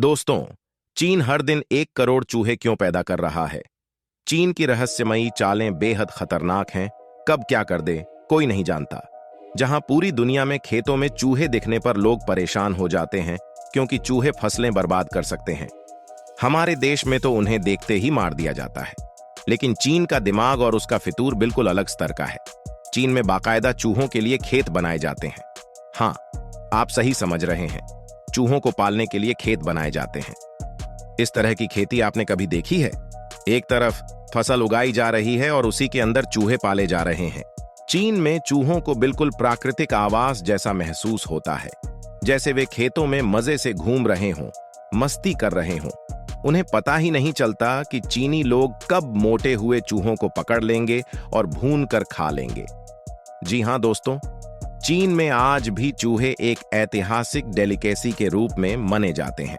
दोस्तों, चीन हर दिन 1 करोड़ चूहे क्यों पैदा कर रहा है? चीन की रहस्यमयी चालें बेहद खतरनाक हैं। कब क्या कर दे कोई नहीं जानता। जहां पूरी दुनिया में खेतों में चूहे दिखने पर लोग परेशान हो जाते हैं क्योंकि चूहे फसलें बर्बाद कर सकते हैं। हमारे देश में तो उन्हें देखते ही मार दिया जाता है, लेकिन चीन का दिमाग और उसका फितूर बिल्कुल अलग स्तर का है। चीन में बाकायदा चूहों के लिए खेत बनाए जाते हैं। हाँ, आप सही समझ रहे हैं, चूहों को पालने के लिए खेत बनाए जाते हैं। इस तरह की खेती आपने कभी देखी है? एक तरफ फसल उगाई जा रही है और उसी के अंदर चूहे पाले जा रहे हैं। चीन में चूहों को बिल्कुल प्राकृतिक आवास जैसा महसूस होता है, जैसे वे खेतों में मजे से घूम रहे हों, मस्ती कर रहे हों। उन्हें पता ही नहीं चलता कि चीनी लोग कब मोटे हुए चूहों को पकड़ लेंगे और भून कर खा लेंगे। जी हां दोस्तों, चीन में आज भी चूहे एक ऐतिहासिक डेलिकेसी के रूप में मने जाते हैं।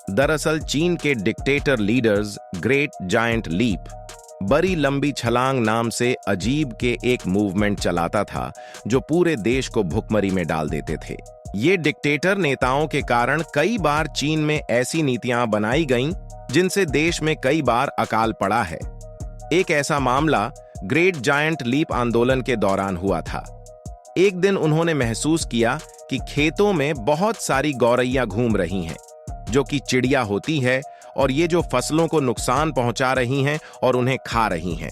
दरअसल चीन के dictator leaders great giant leap, बड़ी लंबी छलांग नाम से अजीब के एक मूवमेंट चलाता था जो पूरे देश को भुखमरी में डाल देते थे। ये डिक्टेटर नेताओं के कारण कई बार चीन में ऐसी नीतियां बनाई गईं जिनसे देश में कई बार अकाल पड़ा है। एक ऐसा मामला ग्रेट जायंट लीप आंदोलन के दौरान हुआ था। एक दिन उन्होंने महसूस किया कि खेतों में बहुत सारी गौरैया घूम रही हैं, जो कि चिड़िया होती है, और ये जो फसलों को नुकसान पहुंचा रही हैं और उन्हें खा रही हैं।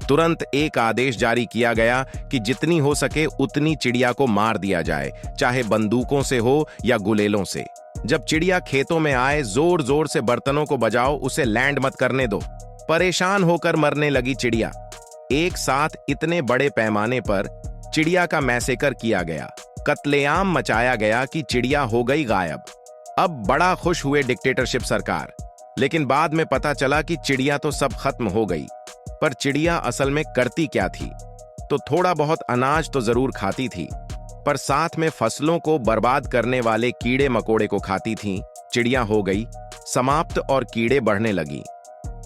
तुरंत एक आदेश जारी किया गया कि जितनी हो सके उतनी चिड़िया को मार दिया जाए, चाहे बंदूकों से हो या गुलेलों से। जब चिड़िया खेतों में आए, जोर जोर से बर्तनों को बजाओ, उसे लैंड मत करने दो। परेशान होकर मरने लगी चिड़िया। एक साथ इतने बड़े पैमाने पर चिड़िया का मैसेकर किया गया, कत्लेआम मचाया गया कि चिड़िया हो गई गायब। अब बड़ा खुश हुए डिक्टेटरशिप सरकार, लेकिन बाद में पता चला कि चिड़िया तो सब खत्म हो गई। पर चिड़िया असल में करती क्या थी? तो थोड़ा बहुत अनाज तो जरूर खाती थी, पर साथ में फसलों को बर्बाद करने वाले कीड़े मकोड़े को खाती थी। चिड़िया हो गई समाप्त और कीड़े बढ़ने लगी।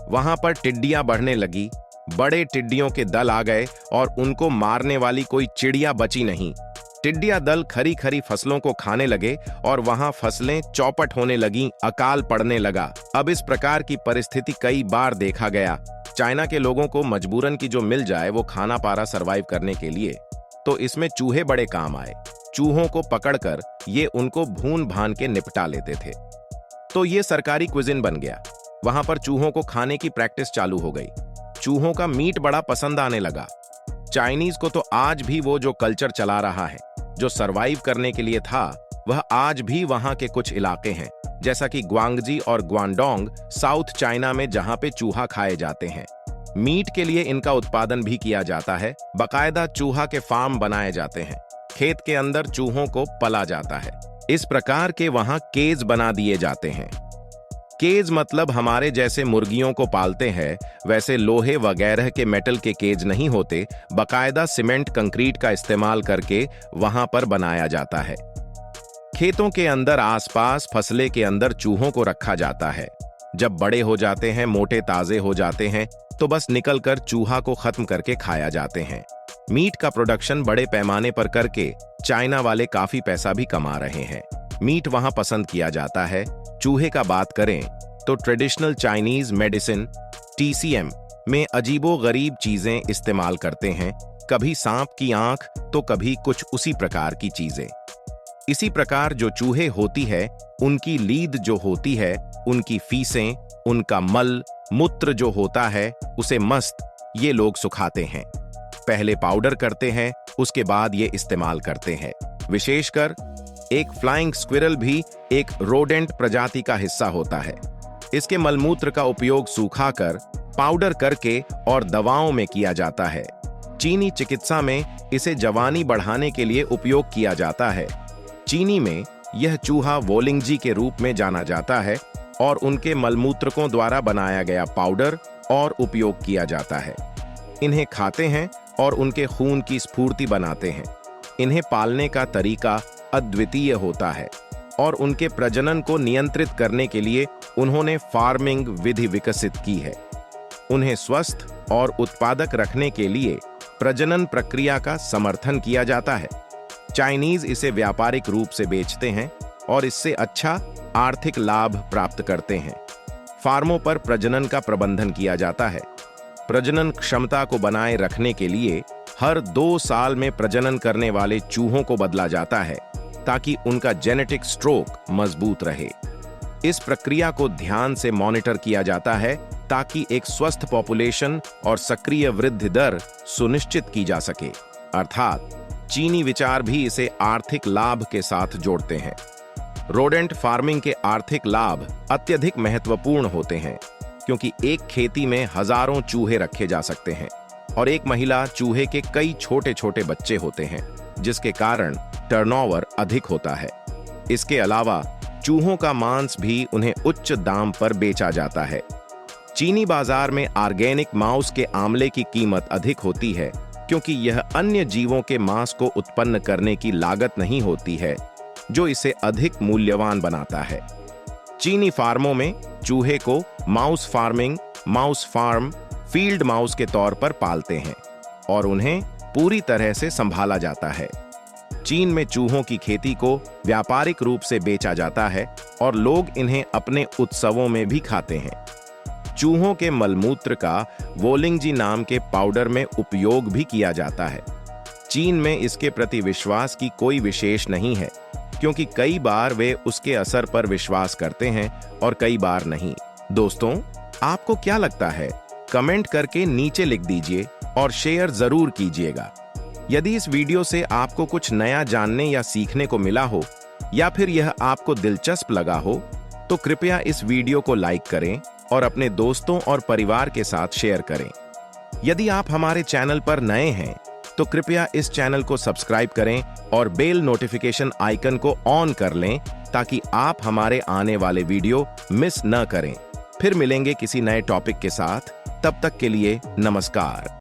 वहां पर टिड्डियां बढ़ने लगी। बड़े टिड्डियों के दल आ गए और उनको मारने वाली कोई चिड़िया बची नहीं। टिड्डिया दल खरी खरी फसलों को खाने लगे और वहां फसलें चौपट होने लगीं, अकाल पड़ने लगा। अब इस प्रकार की परिस्थिति कई बार देखा गया। चाइना के लोगों को मजबूरन की जो मिल जाए वो खाना पारा सरवाइव करने के लिए, तो इसमें चूहे बड़े काम आए। चूहों को पकड़कर ये उनको भून भान के निपटा लेते थे। तो ये सरकारी क्विजिन बन गया। वहां पर चूहों को खाने की प्रैक्टिस चालू हो गई। चूहों का मीट बड़ा पसंद आने लगा। चाइनीज को तो आज भी वो जो कल्चर चला रहा है, जो सरवाइव करने के लिए था, वह आज भी वहां के कुछ इलाके हैं, जैसा कि ग्वांगजी और ग्वांडोंग साउथ चाइना में, जहां पे चूहा खाए जाते हैं। मीट के लिए इनका उत्पादन भी किया जाता है। बाकायदा चूहा के फार्म बनाए जाते हैं। खेत के अंदर चूहों को पला जाता है। इस प्रकार के वहां केज बना दिए जाते हैं। केज मतलब हमारे जैसे मुर्गियों को पालते हैं वैसे लोहे वगैरह के मेटल के केज नहीं होते। बाकायदा सीमेंट कंक्रीट का इस्तेमाल करके वहां पर बनाया जाता है। खेतों के अंदर आसपास फसले के अंदर चूहों को रखा जाता है। जब बड़े हो जाते हैं, मोटे ताजे हो जाते हैं, तो बस निकलकर चूहा को खत्म करके खाया जाते हैं। मीट का प्रोडक्शन बड़े पैमाने पर करके चाइना वाले काफी पैसा भी कमा रहे हैं। मीट वहां पसंद किया जाता है। चूहे का बात करें तो ट्रेडिशनल चाइनीज मेडिसिन TCM में अजीबो गरीब चीजें इस्तेमाल करते हैं। कभी सांप की आंख तो कभी कुछ उसी प्रकार की चीजें। इसी प्रकार जो चूहे होती है, उनकी लीद जो होती है, उनकी फीसें, उनका मल मूत्र जो होता है, उसे मस्त ये लोग सुखाते हैं। पहले पाउडर करते हैं, उसके बाद ये इस्तेमाल करते हैं। विशेषकर एक फ्लाइंग स्क्विरल भी एक रोडेंट प्रजाति का हिस्सा होता है। इसके मलमूत्र का उपयोग सूखाकर पाउडर करके और दवाओं में किया जाता है। चीनी चिकित्सा में इसे जवानी बढ़ाने के लिए उपयोग किया जाता है। चीनी में यह चूहा वोलिंगजी के रूप में जाना जाता है और उनके मलमूत्रकों द्वारा बनाया गया पाउडर और उपयोग किया जाता है। इन्हें खाते हैं और उनके खून की स्फूर्ति बनाते हैं। इन्हें पालने का तरीका अद्वितीय होता है और उनके प्रजनन को नियंत्रित करने के लिए उन्होंने फार्मिंग विधि विकसित की है। उन्हें स्वस्थ और उत्पादक रखने के लिए प्रजनन प्रक्रिया का समर्थन किया जाता है। चाइनीज इसे व्यापारिक रूप से बेचते हैं। और इससे अच्छा आर्थिक लाभ प्राप्त करते हैं। फार्मों पर प्रजनन का प्रबंधन किया जाता है। प्रजनन क्षमता को बनाए रखने के लिए हर 2 साल में प्रजनन करने वाले चूहों को बदला जाता है ताकि उनका जेनेटिक स्ट्रोक मजबूत रहे। इस प्रक्रिया को ध्यान से मॉनिटर किया जाता है ताकि एक स्वस्थ पॉपुलेशन और सक्रिय वृद्धि दर सुनिश्चित की जा सके। अर्थात चीनी विचार भी इसे आर्थिक लाभ के साथ जोड़ते हैं। रोडेंट फार्मिंग के आर्थिक लाभ अत्यधिक महत्वपूर्ण होते हैं क्योंकि एक खेती में हजारों चूहे रखे जा सकते हैं और एक महिला चूहे के कई छोटे छोटे बच्चे होते हैं, जिसके कारण टर्नओवर अधिक होता है। इसके अलावा चूहों का मांस भी उन्हें उच्च दाम पर बेचा जाता है। चीनी बाजार में ऑर्गेनिक मांस के आमले की कीमत अधिक होती है क्योंकि यह अन्य जीवों के मांस को उत्पन्न करने की लागत नहीं होती है, जो इसे अधिक मूल्यवान बनाता है। चीनी फार्मों में चूहे को mouse farming, mouse farm, field mouse के तौर पर पालते हैं और उन्हें पूरी तरह से संभाला जाता है। चीन में चूहों की खेती को व्यापारिक रूप से बेचा जाता है और लोग इन्हें अपने उत्सवों में भी खाते हैं। चूहों के मलमूत्र का वोलिंगजी नाम के पाउडर में उपयोग भी किया जाता है। चीन में इसके प्रति विश्वास की कोई विशेष नहीं है क्योंकि कई बार वे उसके असर पर विश्वास करते हैं और कई बार नहीं। दोस्तों, आपको क्या लगता है? कमेंट करके नीचे लिख दीजिए और शेयर जरूर कीजिएगा। यदि इस वीडियो से आपको कुछ नया जानने या सीखने को मिला हो या फिर यह आपको दिलचस्प लगा हो तो कृपया इस वीडियो को लाइक करें और अपने दोस्तों और परिवार के साथ शेयर करें। यदि आप हमारे चैनल पर नए हैं तो कृपया इस चैनल को सब्सक्राइब करें और बेल नोटिफिकेशन आइकन को ऑन कर लें ताकि आप हमारे आने वाले वीडियो मिस न करें। फिर मिलेंगे किसी नए टॉपिक के साथ। तब तक के लिए नमस्कार।